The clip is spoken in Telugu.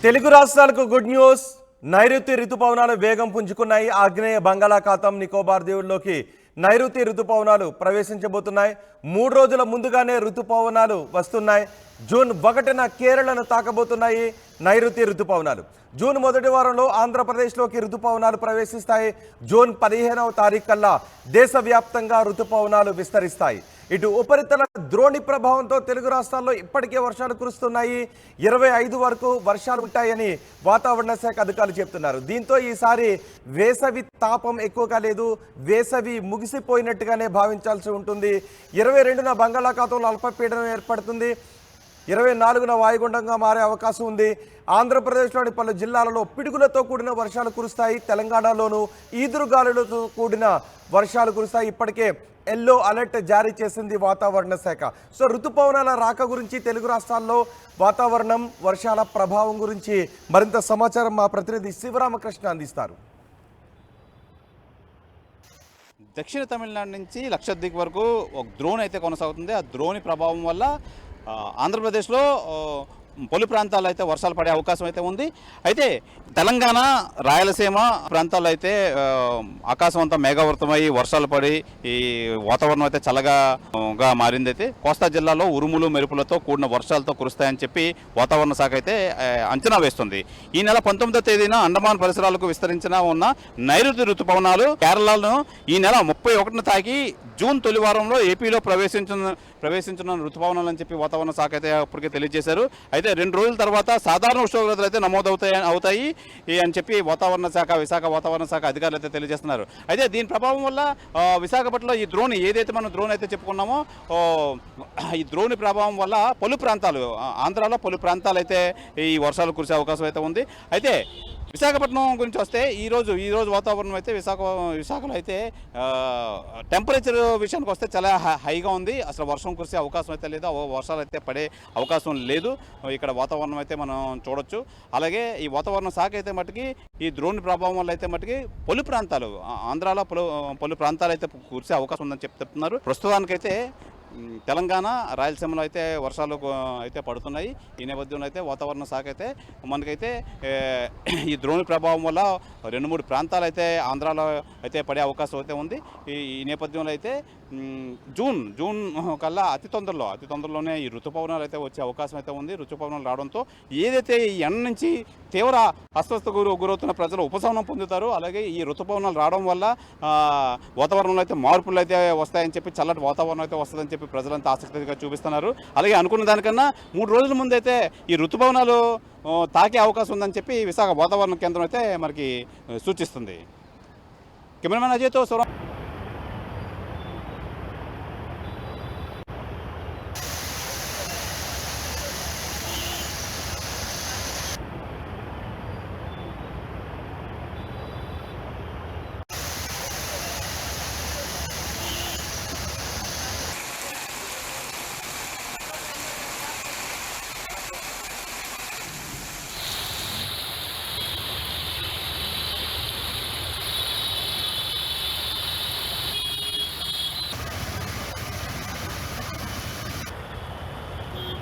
తెలుగు రాష్ట్రాలకు గుడ్ న్యూస్. నైరుతి రుతుపవనాలు వేగం పుంజుకున్నాయి. ఆగ్నేయ బంగాళాఖాతం నికోబార్ దీవుల్లోకి నైరుతి రుతుపవనాలు ప్రవేశించబోతున్నాయి. 3 రోజుల ముందుగానే రుతుపవనాలు వస్తున్నాయి. జూన్ 1న కేరళను తాకబోతున్నాయి నైరుతి రుతుపవనాలు. జూన్ మొదటి వారంలో ఆంధ్రప్రదేశ్లోకి రుతుపవనాలు ప్రవేశిస్తాయి. జూన్ 15వ తారీఖు కల్లా దేశవ్యాప్తంగా రుతుపవనాలు విస్తరిస్తాయి. ఇటు ఉపరితల ద్రోణి ప్రభావంతో తెలుగు రాష్ట్రాల్లో ఇప్పటికే వర్షాలు కురుస్తున్నాయి. 25 వరకు వర్షాలు ఉంటాయని వాతావరణ శాఖ అధికారులు చెప్తున్నారు. దీంతో ఈసారి వేసవి తాపం ఎక్కువగా లేదు, వేసవి ముగిసిపోయినట్టుగానే భావించాల్సి ఉంటుంది. 22న బంగాళాఖాతంలో అల్పపీడనం ఏర్పడుతుంది. 24న వాయుగుండంగా మారే అవకాశం ఉంది. ఆంధ్రప్రదేశ్లోని పలు జిల్లాలలో పిడుగులతో కూడిన వర్షాలు కురుస్తాయి. తెలంగాణలోనూ ఈదురుగాలులతో కూడిన వర్షాలు కురుస్తాయి. ఇప్పటికే ఎల్లో అలర్ట్ జారీ చేసింది వాతావరణ శాఖ. సో ఋతుపవనాల రాక గురించి, తెలుగు రాష్ట్రాల్లో వాతావరణం, వర్షాల ప్రభావం గురించి మరింత సమాచారం మా ప్రతినిధి శివరామకృష్ణ అందిస్తారు. దక్షిణ తమిళనాడు నుంచి లక్షద్వీప్ వరకు ఒక ద్రోణి అయితే కొనసాగుతుంది. ఆ ద్రోణి ప్రభావం వల్ల ఆంధ్రప్రదేశ్లో పలు ప్రాంతాల్లో అయితే వర్షాలు పడే అవకాశం అయితే ఉంది. అయితే తెలంగాణ, రాయలసీమ ప్రాంతాల్లో అయితే ఆకాశం అంతా మేఘావృతమై వర్షాలు పడి ఈ వాతావరణం అయితే చల్లగా మారింది. అయితే కోస్తా జిల్లాలో ఉరుములు మెరుపులతో కూడిన వర్షాలతో కురుస్తాయని చెప్పి వాతావరణ శాఖ అయితే అంచనా వేస్తుంది. ఈ నెల 19వ తేదీన అండమాన్ పరిసరాలకు విస్తరించిన ఉన్న నైరుతి రుతుపవనాలు కేరళను ఈ నెల 31న తాకి జూన్ తొలి వారంలో ఏపీలో ప్రవేశించిన రుతుపవనాలు అని చెప్పి వాతావరణ శాఖ అయితే ఇప్పటికే తెలియజేశారు. అయితే 2 రోజుల తర్వాత సాధారణ ఉష్ణోగ్రతలు అయితే అవుతాయి అని చెప్పి విశాఖ వాతావరణ శాఖ అధికారులు అయితే తెలియజేస్తున్నారు. అయితే దీని ప్రభావం వల్ల విశాఖపట్నంలో ఈ ద్రోణి ఏదైతే మనం ద్రోణి అయితే చెప్పుకున్నామో, ఈ ద్రోణి ప్రభావం వల్ల పలు ప్రాంతాలు, ఆంధ్రాలో పలు ప్రాంతాలు అయితే ఈ వర్షాలు కురిసే అవకాశం అయితే ఉంది. అయితే విశాఖపట్నం గురించి వస్తే ఈరోజు వాతావరణం అయితే విశాఖలో అయితే టెంపరేచర్ విషయానికి వస్తే చాలా హైగా ఉంది. అసలు వర్షం కురిసే అవకాశం అయితే లేదు, వర్షాలు అయితే పడే అవకాశం లేదు. ఇక్కడ వాతావరణం అయితే మనం చూడొచ్చు. అలాగే ఈ వాతావరణ శాఖ అయితే మటుకి ఈ ద్రోణి ప్రభావం వల్ల అయితే మటుకి పలు ప్రాంతాలు, ఆంధ్రాలో పలు ప్రాంతాలు అయితే కురిసే అవకాశం ఉందని చెప్తున్నారు. ప్రస్తుతానికైతే తెలంగాణ, రాయలసీమలో అయితే వర్షాలు అయితే పడుతున్నాయి. ఈ నేపథ్యంలో అయితే వాతావరణ శాఖ అయితే మనకైతే ఈ ద్రోణి ప్రభావం వల్ల 2-3 ప్రాంతాలు అయితే ఆంధ్రాలో అయితే పడే అవకాశం అయితే ఉంది. ఈ నేపథ్యంలో అయితే జూన్ కల్లా అతి తొందరలోనే ఈ ఋతుపవనాలు అయితే వచ్చే అవకాశం అయితే ఉంది. ఋతుపవనాలు రావడంతో ఏదైతే ఈ ఎండ నుంచి తీవ్ర అస్వస్థ గురవుతున్న ప్రజలు ఉపశమనం పొందుతారు. అలాగే ఈ ఋతుపవనాలు రావడం వల్ల వాతావరణంలో అయితే మార్పులు అయితే వస్తాయని చెప్పి, చల్లటి వాతావరణం అయితే వస్తుందని చెప్పి ప్రజలంతా ఆసక్తిగా చూపిస్తున్నారు. అలాగే అనుకున్న దానికన్నా 3 రోజుల ముందు అయితే ఈ ఋతుపవనాలు తాకే అవకాశం ఉందని చెప్పి విశాఖ వాతావరణ కేంద్రం అయితే మనకి సూచిస్తుంది. కెమెరామెన్ అజయ్తో